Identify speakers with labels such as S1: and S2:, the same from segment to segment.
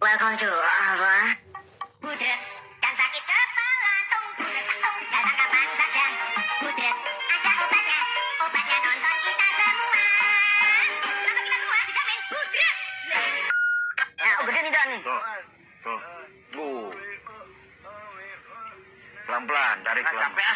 S1: Welcome to apa?
S2: Budret dan sakit kepala tunggu datang kapan saja. Budret ada obatnya, obatnya nonton kita semua. Nonton kita semua dijamin budret.
S1: Nah, gede nih nih.
S3: Tuh. Bu. Pelan-pelan, tarik pelan.
S1: Capek ah.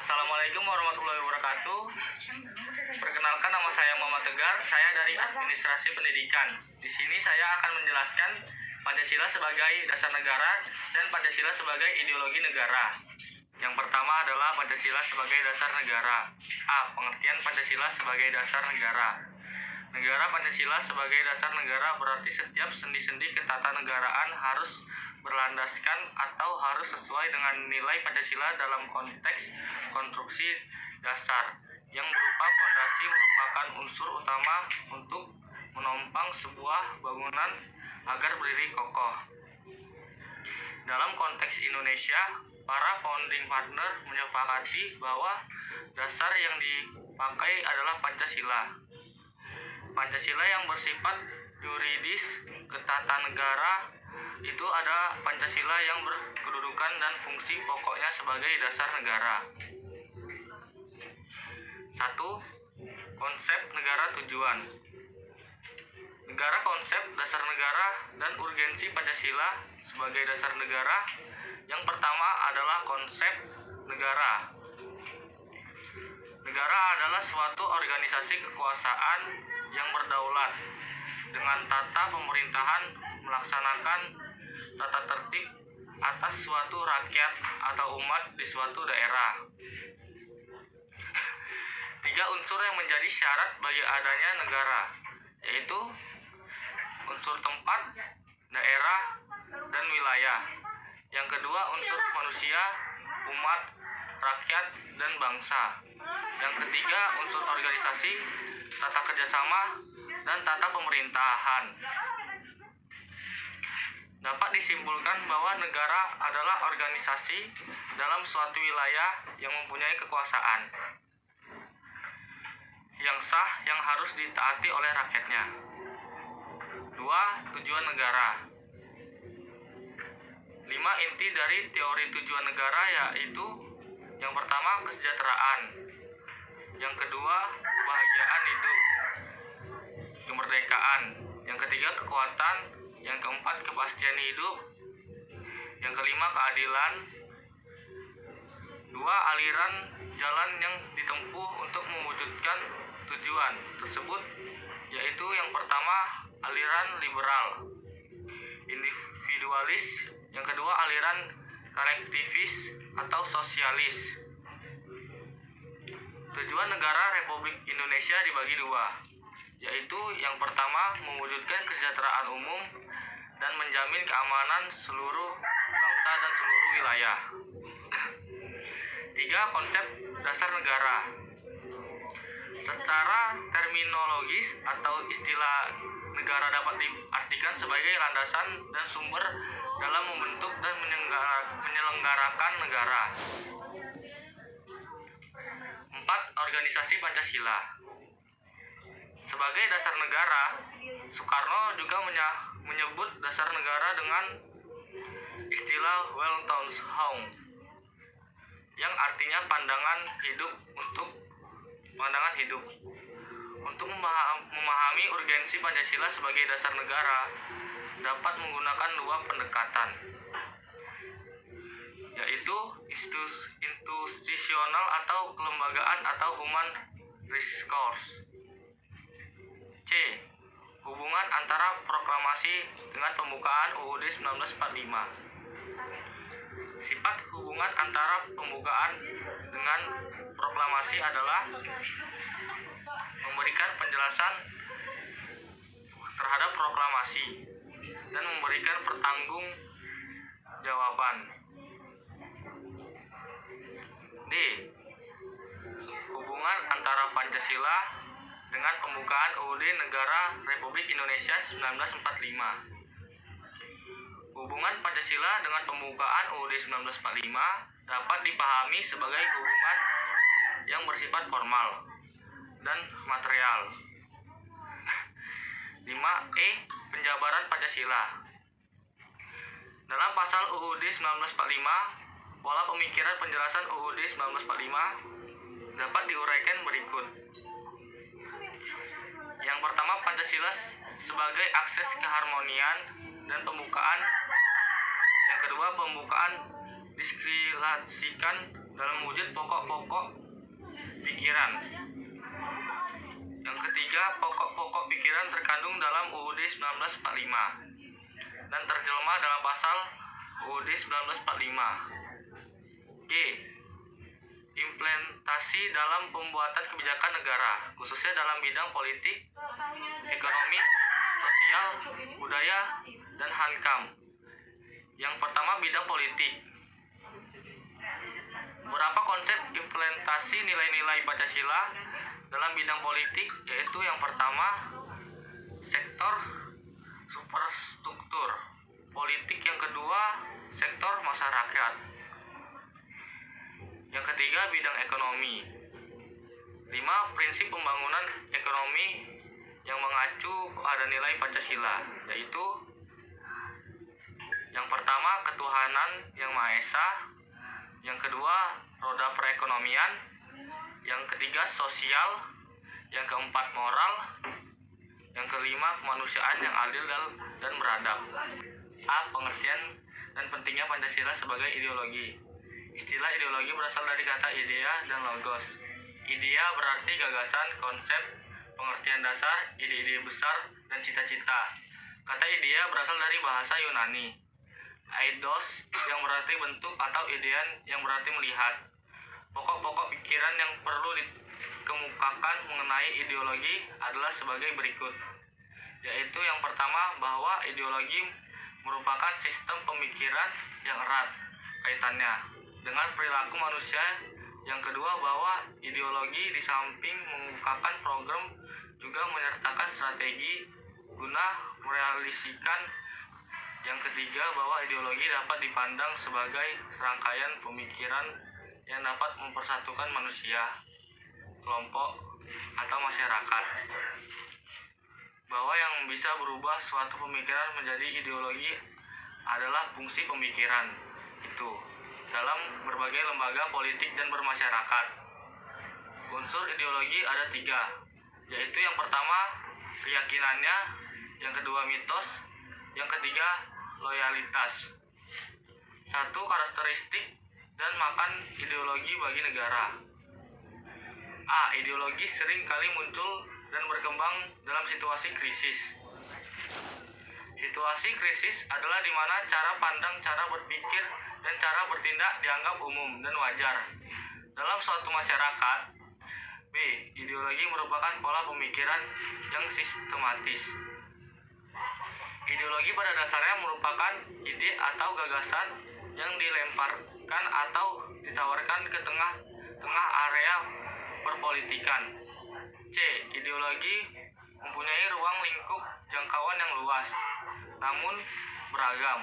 S4: Assalamualaikum warahmatullahi wabarakatuh. Perkenalkan, nama saya Muhammad Tegar. Saya dari Administrasi Pendidikan. Di sini saya akan menjelaskan Pancasila sebagai dasar negara dan Pancasila sebagai ideologi negara. Yang pertama adalah Pancasila sebagai dasar negara. A. Pengertian Pancasila sebagai dasar negara. Negara Pancasila sebagai dasar negara berarti setiap sendi-sendi ketatanegaraan harus berlandaskan atau harus sesuai dengan nilai Pancasila dalam konteks konstruksi dasar yang berupa fondasi merupakan unsur utama untuk menopang sebuah bangunan agar berdiri kokoh. Dalam konteks Indonesia, para founding partner menyepakati bahwa dasar yang dipakai adalah Pancasila. Pancasila yang bersifat yuridis ketatanegaraan itu ada Pancasila yang berkedudukan dan fungsi pokoknya sebagai dasar negara. 1. Konsep negara tujuan. Negara, konsep dasar negara dan urgensi Pancasila sebagai dasar negara. Yang pertama adalah konsep negara. Negara adalah suatu organisasi kekuasaan yang berdaulat dengan tata pemerintahan melaksanakan tata tertib atas suatu rakyat atau umat di suatu daerah. 3 unsur yang menjadi syarat bagi adanya negara, yaitu unsur tempat, daerah, dan wilayah. Yang kedua, unsur manusia, umat, rakyat, dan bangsa. Yang ketiga, unsur organisasi, tata kerjasama, dan tata pemerintahan. Dapat disimpulkan bahwa negara adalah organisasi dalam suatu wilayah yang mempunyai kekuasaan yang sah yang harus ditaati oleh rakyatnya. 2. Tujuan negara. 5 inti dari teori tujuan negara yaitu: yang pertama, kesejahteraan. Yang kedua, kebahagiaan hidup, kemerdekaan. Yang ketiga, kekuatan. Yang keempat, kepastian hidup. Yang kelima, keadilan. 2. Aliran jalan yang ditempuh untuk mewujudkan tujuan tersebut, yaitu yang pertama, aliran liberal individualis. Yang kedua, aliran kolektivis atau sosialis. Tujuan negara Republik Indonesia dibagi dua, yaitu yang pertama, mewujudkan kesejahteraan umum dan menjamin keamanan seluruh bangsa dan seluruh wilayah. 3. Konsep dasar negara. Secara terminologis atau istilah negara dapat diartikan sebagai landasan dan sumber dalam membentuk dan menyelenggarakan negara. 4. Organisasi Pancasila. Sebagai dasar negara, Soekarno juga menyebut dasar negara dengan istilah Weltanschauung, yang artinya pandangan hidup. Untuk memahami urgensi Pancasila sebagai dasar negara dapat menggunakan dua pendekatan, yaitu institusional atau kelembagaan atau human resource. C. Hubungan antara proklamasi dengan pembukaan UUD 1945. Sifat hubungan antara pembukaan dengan proklamasi adalah memberikan penjelasan terhadap proklamasi dan memberikan pertanggungjawaban. D. Hubungan antara Pancasila dengan pembukaan UUD Negara Republik Indonesia 1945. Hubungan Pancasila dengan pembukaan UUD 1945 dapat dipahami sebagai hubungan yang bersifat formal dan material. 5E. Penjabaran Pancasila. Dalam pasal UUD 1945, pola pemikiran penjelasan UUD 1945 dapat diuraikan berikut. Yang pertama, Pancasila sebagai akses keharmonian dan pembukaan. Yang kedua, pembukaan diskriminasikan dalam wujud pokok-pokok pikiran. Yang ketiga, pokok-pokok pikiran terkandung dalam UUD 1945 dan terjemah dalam pasal UUD 1945. G. Implementasi dalam pembuatan kebijakan negara, khususnya dalam bidang politik, ekonomi, sosial, budaya, dan hankam. Yang pertama, bidang politik. Beberapa konsep implementasi nilai-nilai Pancasila dalam bidang politik, yaitu yang pertama, sektor superstruktur politik, yang kedua, sektor masyarakat, yang ketiga, bidang ekonomi. 5. Prinsip pembangunan ekonomi yang mengacu pada nilai Pancasila, yaitu yang pertama, ketuhanan yang Maha Esa, yang kedua, roda perekonomian, yang ketiga, sosial, yang keempat, moral, yang kelima, kemanusiaan yang adil dan beradab. A. Pengertian dan pentingnya Pancasila sebagai ideologi. Istilah ideologi berasal dari kata idea dan logos. Idea berarti gagasan, konsep, pengertian dasar, ide-ide besar, dan cita-cita. Kata idea berasal dari bahasa Yunani, eidos, yang berarti bentuk, atau idean, yang berarti melihat. Pokok-pokok pikiran yang perlu dikemukakan mengenai ideologi adalah sebagai berikut, yaitu yang pertama, bahwa ideologi merupakan sistem pemikiran yang erat kaitannya dengan perilaku manusia. Yang kedua, bahwa ideologi di samping mengemukakan program juga menyertakan strategi guna merealisasikan. Yang ketiga, bahwa ideologi dapat dipandang sebagai serangkaian pemikiran yang dapat mempersatukan manusia, kelompok, atau masyarakat. Bahwa yang bisa berubah suatu pemikiran menjadi ideologi adalah fungsi pemikiran itu dalam berbagai lembaga politik dan bermasyarakat. Unsur ideologi ada 3, yaitu yang pertama, keyakinannya, yang kedua, mitos, yang ketiga, loyalitas. 1. Karakteristik dan makan ideologi bagi negara. A. Ideologi sering kali muncul dan berkembang dalam situasi krisis. Situasi krisis adalah di mana cara pandang, cara berpikir, dan cara bertindak dianggap umum dan wajar dalam suatu masyarakat. B. Ideologi merupakan pola pemikiran yang sistematis. Ideologi pada dasarnya merupakan ide atau gagasan yang dilemparkan atau ditawarkan ke tengah-tengah area perpolitikan. C. Ideologi mempunyai ruang lingkup jangkauan yang luas, namun beragam.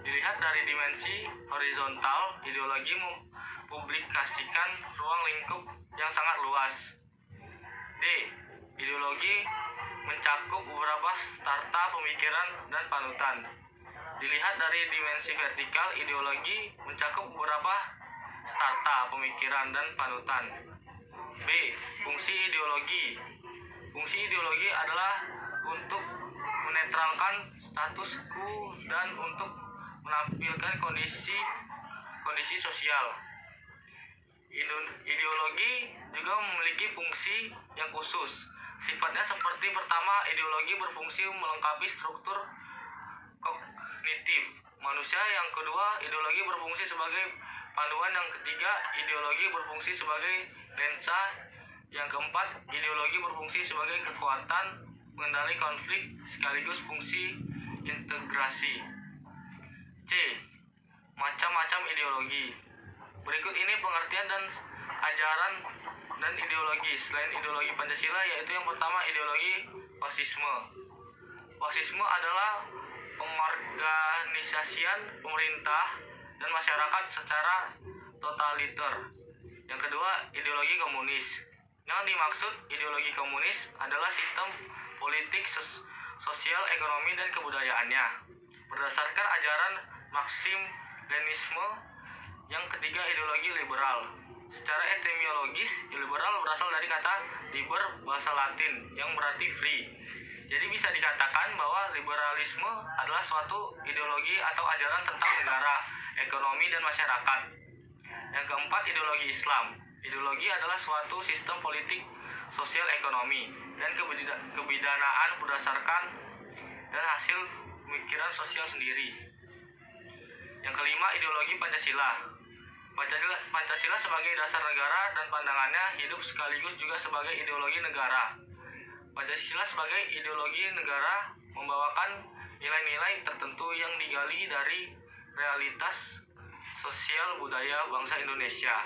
S4: Dilihat dari dimensi horizontal, ideologi mempublikasikan ruang lingkup yang sangat luas. D. Ideologi mencakup beberapa strata pemikiran dan panutan. Dilihat dari dimensi vertikal, ideologi mencakup beberapa strata pemikiran dan panutan. B. Fungsi ideologi. Fungsi ideologi adalah untuk menetralkan status quo dan untuk menampilkan kondisi sosial. Ideologi juga memiliki fungsi yang khusus. Sifatnya seperti pertama, ideologi berfungsi melengkapi struktur kognitif manusia. Yang kedua, ideologi berfungsi sebagai panduan. Yang ketiga, ideologi berfungsi sebagai lensa. Yang keempat, ideologi berfungsi sebagai kekuatan mengendali konflik sekaligus fungsi integrasi. C. Macam-macam ideologi. Berikut ini pengertian dan ajaran dan ideologis. Selain ideologi Pancasila, yaitu yang pertama ideologi Marxisme. Marxisme adalah pengorganisasian pemerintah dan masyarakat secara totaliter. Yang kedua, ideologi komunis. Yang dimaksud ideologi komunis adalah sistem politik, sosial, ekonomi, dan kebudayaannya berdasarkan ajaran Marxisme-Leninisme. Yang ketiga, ideologi liberal. Secara etimologis, liberal berasal dari kata liber, bahasa Latin yang berarti free. Jadi bisa dikatakan bahwa liberalisme adalah suatu ideologi atau ajaran tentang negara, ekonomi, dan masyarakat. Yang keempat, ideologi Islam. Ideologi adalah suatu sistem politik, sosial, ekonomi, dan kebidanaan berdasarkan dan hasil pemikiran sosial sendiri. Yang kelima, ideologi Pancasila. Pancasila sebagai dasar negara dan pandangannya hidup sekaligus juga sebagai ideologi negara. Pancasila sebagai ideologi negara membawakan nilai-nilai tertentu yang digali dari realitas sosial budaya bangsa Indonesia.